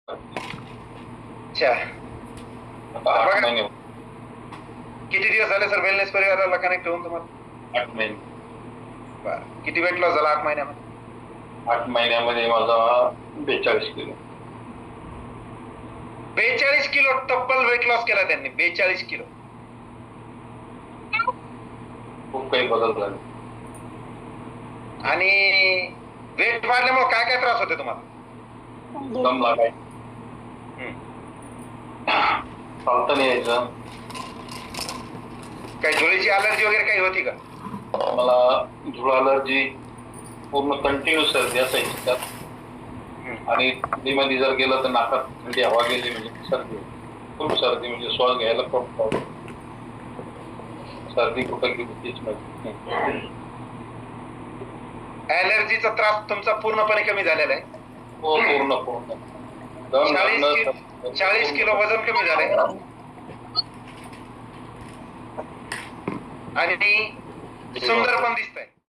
अच्छा. आता 8 महिने. किती दिवस झाले सर वेलनेस परिवाराला कनेक्ट होऊन तुम्हाला? 8 महिने. बरं. किती वेट लॉस झाला 8 महिन्यामध्ये? 8 महिन्यामध्ये माझा 42 किलो. 42 किलो तब्बल वेट लॉस केला त्यांनी. 42 किलो. खूप काही बदल झाले. आणि वेट वाढल्यामुळे काय काय त्रास होते तुम्हाला? दम लागायचा, चालता नाही यायचं, काही धुळीची अलर्जी वगैरे काही होती का? मला धूळ अलर्जी, पूर्ण कंटिन्यू सर्दी असायची त्यात. आणि थंडीमध्ये जर गेलं तर नाकात थंडी हवा गेली म्हणजे सर्दी, खूप सर्दी, म्हणजे श्वास घ्यायला खूप प्रॉब्लेम. सर्दी कुठं गेली तीच माहिती. अलर्जीचा त्रास तुमचा पूर्णपणे कमी झालेला आहे? हो, पूर्ण. 40 किलो वजन कमी झालंय आणि सुंदर पण दिसतंय.